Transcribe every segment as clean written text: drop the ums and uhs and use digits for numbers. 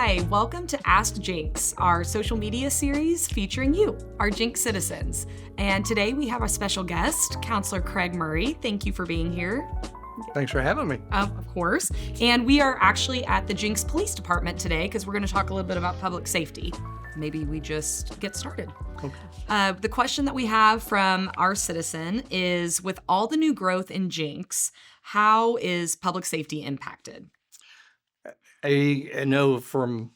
Hi, welcome to Ask Jenks, our social media series featuring you, our Jenks citizens. And today we have a special guest, Counselor Craig Murray. Thank you for being here. Thanks for having me. Of course. And we are actually at the Jenks Police Department today because we're going to talk a little bit about public safety. Maybe we just get started. Okay. The question that we have from our citizen is, with all the new growth in Jenks, how is public safety impacted? I know from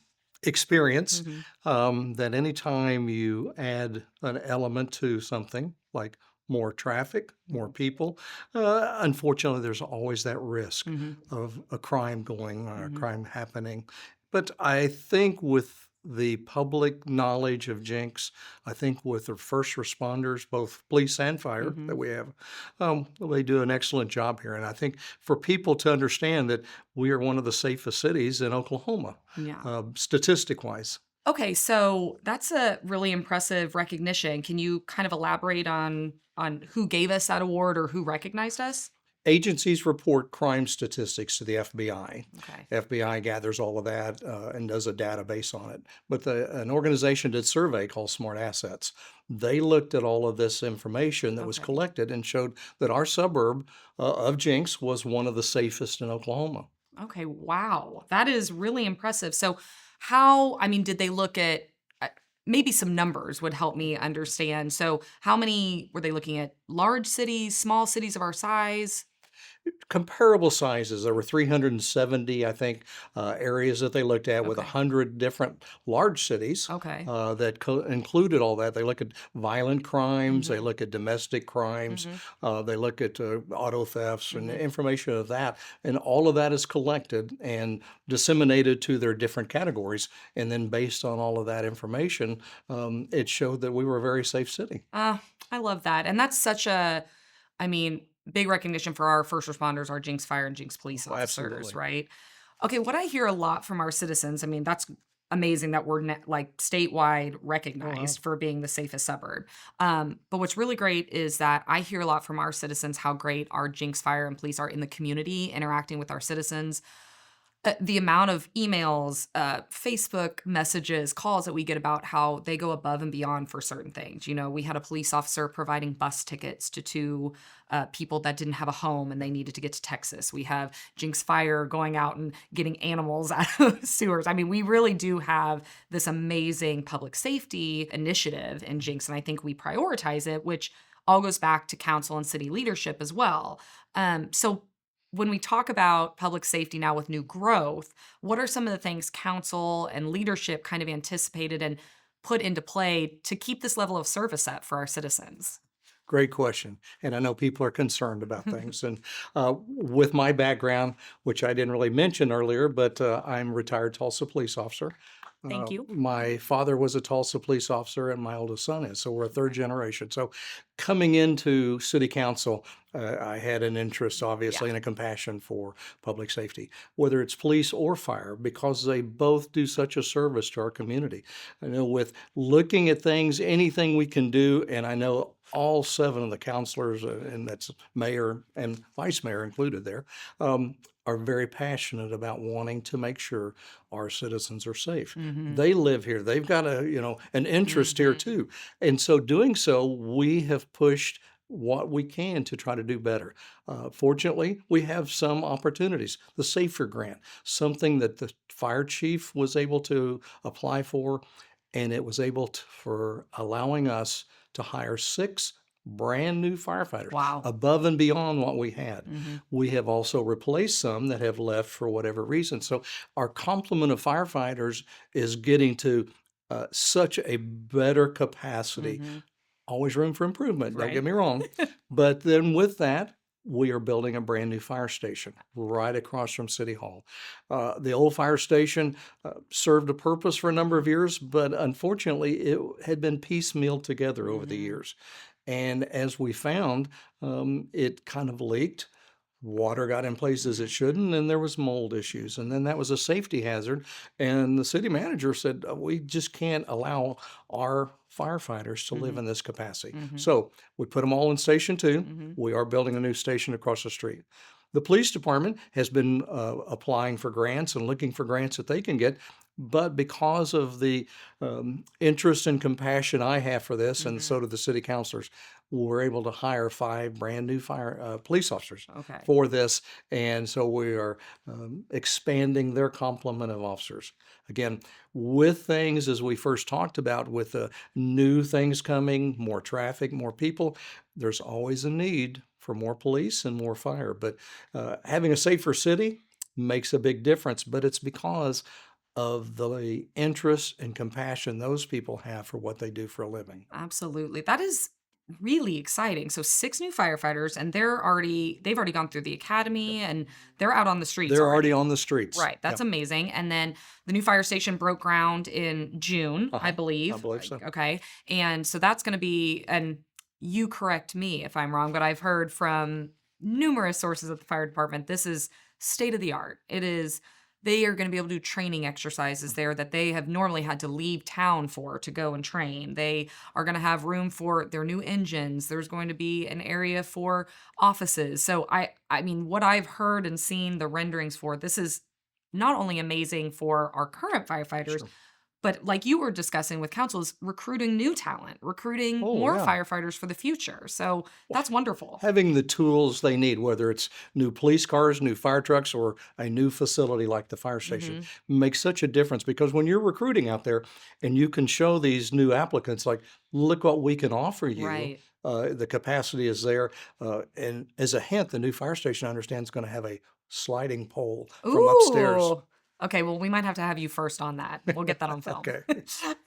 experience that anytime you add an element to something like more traffic, more people, unfortunately, there's always that risk of a crime going or a crime happening. But I think with the public knowledge of Jenks, I think with the first responders, both police and fire that we have, they do an excellent job here. And I think for people to understand that we are one of the safest cities in Oklahoma, statistic-wise. Okay, so that's a really impressive recognition. Can you kind of elaborate on who gave us that award or who recognized us? Agencies report crime statistics to the FBI. Okay. FBI gathers all of that and does a database on it. But an organization did a survey called Smart Assets. They looked at all of this information that was collected and showed that our suburb of Jenks was one of the safest in Oklahoma. Okay, wow. That is really impressive. So did they look at maybe some numbers would help me understand. So how many were they looking at? Large cities, small cities of our size? Comparable sizes. There were 370, I think, areas that they looked at with 100 different large cities that included all that. They look at violent crimes, they look at domestic crimes, they look at auto thefts and information of that. And all of that is collected and disseminated to their different categories. And then based on all of that information, it showed that we were a very safe city. I love that. And that's such big recognition for our first responders, our Jenks Fire and Jenks Police officers, Absolutely. right? Okay, what I hear a lot from our citizens, that's amazing that we're statewide recognized for being the safest suburb. But what's really great is that I hear a lot from our citizens how great our Jenks Fire and Police are in the community, interacting with our citizens. The amount of emails, Facebook messages, calls that we get about how they go above and beyond for certain things. You know, we had a police officer providing bus tickets to two people that didn't have a home and they needed to get to Texas. We have Jenks Fire going out and getting animals out of sewers. We really do have this amazing public safety initiative in Jenks, and I think we prioritize it, which all goes back to council and city leadership as well. So when we talk about public safety now with new growth, what are some of the things council and leadership kind of anticipated and put into play to keep this level of service up for our citizens? Great question. And I know people are concerned about things. And with my background, which I didn't really mention earlier, but I'm a retired Tulsa police officer. Thank you. My father was a Tulsa police officer and my oldest son is. So we're a third generation. So coming into city council, I had an interest, obviously, and a compassion for public safety, whether it's police or fire, because they both do such a service to our community. I know with looking at things, anything we can do, and I know all 7 of the councilors, and that's mayor and vice mayor included there, are very passionate about wanting to make sure our citizens are safe. They live here. They've got an interest here too. And so doing so, we have pushed what we can to try to do better. Fortunately, we have some opportunities. The Safer Grant, something that the fire chief was able to apply for, and it was able for allowing us to hire 6 brand new firefighters. Wow. Above and beyond what we had. We have also replaced some that have left for whatever reason. So our complement of firefighters is getting to such a better capacity. Always room for improvement, don't get me wrong. But then with that, we are building a brand new fire station right across from City Hall. The old fire station served a purpose for a number of years, but unfortunately it had been piecemealed together over the years. And as we found, it kind of leaked. Water got in places it shouldn't, and there was mold issues. And then that was a safety hazard. And the city manager said, we just can't allow our firefighters to live in this capacity. So we put them all in Station 2. We are building a new station across the street. The police department has been applying for grants and looking for grants that they can get. But because of the interest and compassion I have for this, and Mm-hmm. so do the city councilors, we're able to hire 5 brand new police officers Okay. for this. And so we are expanding their complement of officers. Again, with things as we first talked about, with new things coming, more traffic, more people, there's always a need for more police and more fire. But having a safer city makes a big difference, but it's because of the interest and compassion those people have for what they do for a living. Absolutely. That is really exciting. So 6 new firefighters and they've already gone through the academy and they're out on the streets They're already already. on the streets. Right. That's Yep. amazing. And then the new fire station broke ground in June, I Uh-huh. I believe. believe so. Okay. And so that's going to be, and you correct me if I'm wrong, but I've heard from numerous sources at the fire department, this is state of the art. It is, they are going to be able to do training exercises there that they have normally had to leave town for to go and train. They are going to have room for their new engines. There's going to be an area for offices. So I mean, what I've heard and seen the renderings for, this is not only amazing for our current firefighters, Sure. but like you were discussing with councils, recruiting new talent, recruiting Oh, more yeah. firefighters for the future. So that's wonderful. Having the tools they need, whether it's new police cars, new fire trucks, or a new facility like the fire station, Hmm. makes such a difference because when you're recruiting out there and you can show these new applicants, like, look what we can offer you. Right. The capacity is there. And as a hint, the new fire station, I understand, is going to have a sliding pole from upstairs. Ooh. Okay, well, we might have to have you first on that. We'll get that on film. Okay.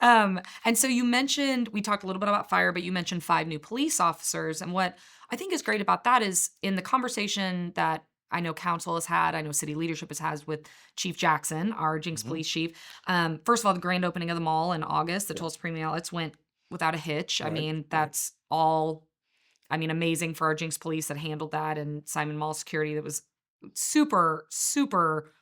And so you mentioned, we talked a little bit about fire, but you mentioned 5 new police officers. And what I think is great about that is in the conversation that I know council has had, I know city leadership has had with Chief Jackson, our Jinx Mhm. police chief. First of all, the grand opening of the mall in August, the Yeah. Tulsa Premium Outlets went without a hitch. I Right. mean, Right. that's all, I mean, amazing for our Jinx police that handled that, and Simon Mall security that was super, super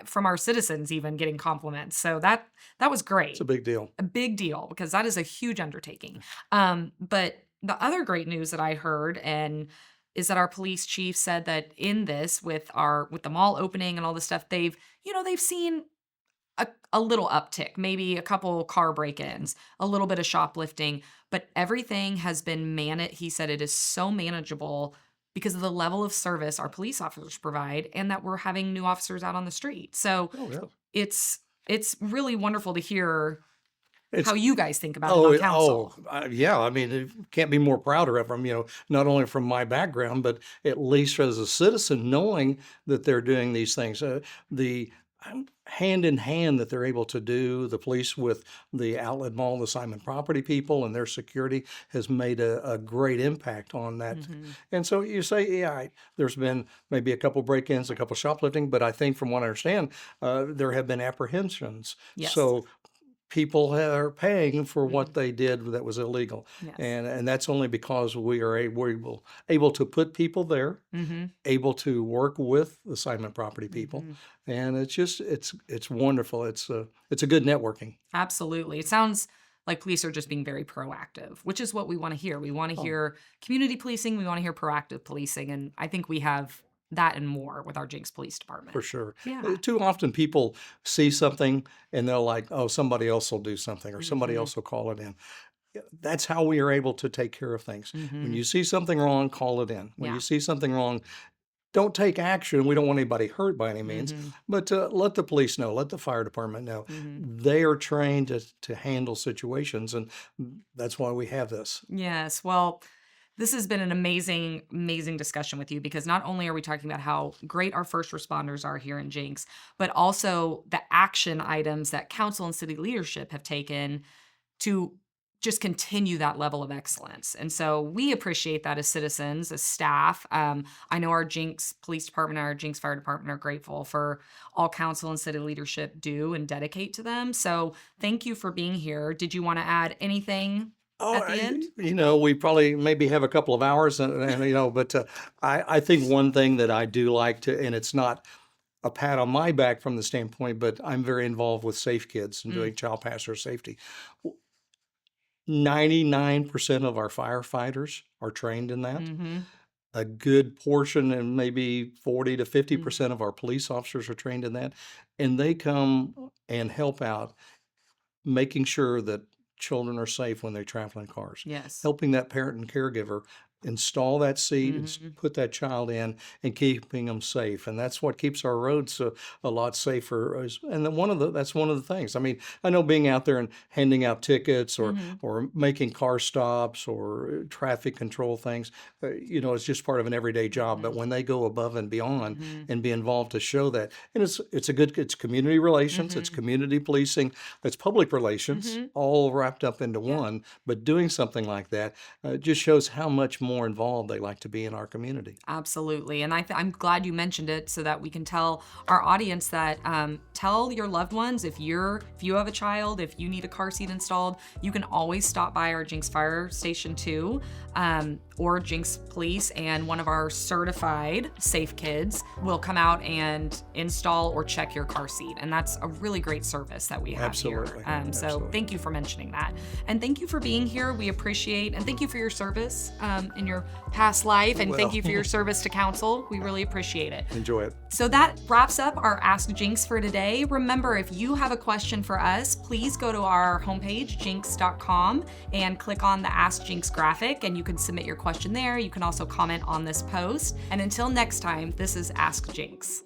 from our citizens even getting compliments. So that was It's a great. big deal. A big deal because that is a huge undertaking. But the other great news that I heard and is that our police chief said that in this with the mall opening and all this stuff, they've seen a little uptick, maybe a couple car break-ins, a little bit of shoplifting, but everything has been he said it is so manageable because of the level of service our police officers provide and that we're having new officers out on the street. So Oh, yeah. it's really wonderful to hear It's how you guys think about it on council. yeah. I mean, it can't be more prouder of them. Not only from my background, but at least as a citizen, knowing that they're doing these things. The hand in hand that they're able to do, the police with the outlet mall, the Simon property people, and their security has made a great impact on that. Mhm. And so you say, yeah, there's been maybe a couple break-ins, a couple shoplifting, but I think from what I understand, there have been apprehensions. Yes. So people are paying for what Mhm. they did that was illegal, Yes. and that's only because we're able to put people there, Mhm. able to work with the Simon property people, Mhm. and it's wonderful. It's a good networking. Absolutely. It sounds like police are just being very proactive, which is what we want to hear. We want to Oh, hear community policing, we want to hear proactive policing, and I think we have that and more with our Jinx Police for Department. sure. Yeah. Too often people see something and they're like, oh, somebody else will do something or somebody Mhm. else will call it in. Yeah, that's how we are able to take care of things. When Mhm. you see something wrong, call it in. When you Yeah. see something wrong, don't take action. We don't want anybody hurt by any means, Mhm. but let the police know, let the fire department know. Mhm. They are trained to handle situations, and that's why we have this. Yes. Well, this has been an amazing, amazing discussion with you because not only are we talking about how great our first responders are here in Jinx, but also the action items that council and city leadership have taken to just continue that level of excellence. And so we appreciate that as citizens, as staff. I know our Jinx Police Department and our Jinx Fire Department are grateful for all council and city leadership do and dedicate to them. So thank you for being here. Did you want to add anything Oh, at the end? we probably maybe have a couple of hours, but I think one thing that I do like to, and it's not a pat on my back from the standpoint, but I'm very involved with Safe Kids and Mm. doing child passenger safety. 99% of our firefighters are trained in that. Mm-hmm. a good portion, and maybe 40 to Mm. 50% of our police officers are trained in that. And they come and help out making sure that children are safe when they travel in cars, Yes. helping that parent and caregiver install that seat and Mhm. put that child in and keeping them safe. And that's what keeps our roads a lot safer. And then that's one of the things. I mean, I know being out there and handing out tickets Mhm. or making car stops or traffic control things, it's just part of an everyday job. But Mhm. when they go above and beyond Mhm. and be involved to show that, and it's community relations, it's Mhm. community policing, it's public relations, Mhm. all wrapped up into Yeah. one. But doing something like that just shows how much more involved they like to be in our community. Absolutely. And I'm glad you mentioned it so that we can tell our audience that tell your loved ones if you have a child, if you need a car seat installed, you can always stop by our Jenks Fire Station 2 or Jenks Police, and one of our certified safe kids will come out and install or check your car seat. And that's a really great service that we have Absolutely. here. So Absolutely. thank you for mentioning that. And thank you for being here. We appreciate, and thank you for your service in your past life. And thank Well, you for your service to council. We really appreciate it. enjoy it. So that wraps up our Ask Jinx for today. Remember, if you have a question for us, please go to our homepage, jinx.com, and click on the Ask Jinx graphic, and you can submit your question there. You can also comment on this post. And until next time, this is Ask Jinx.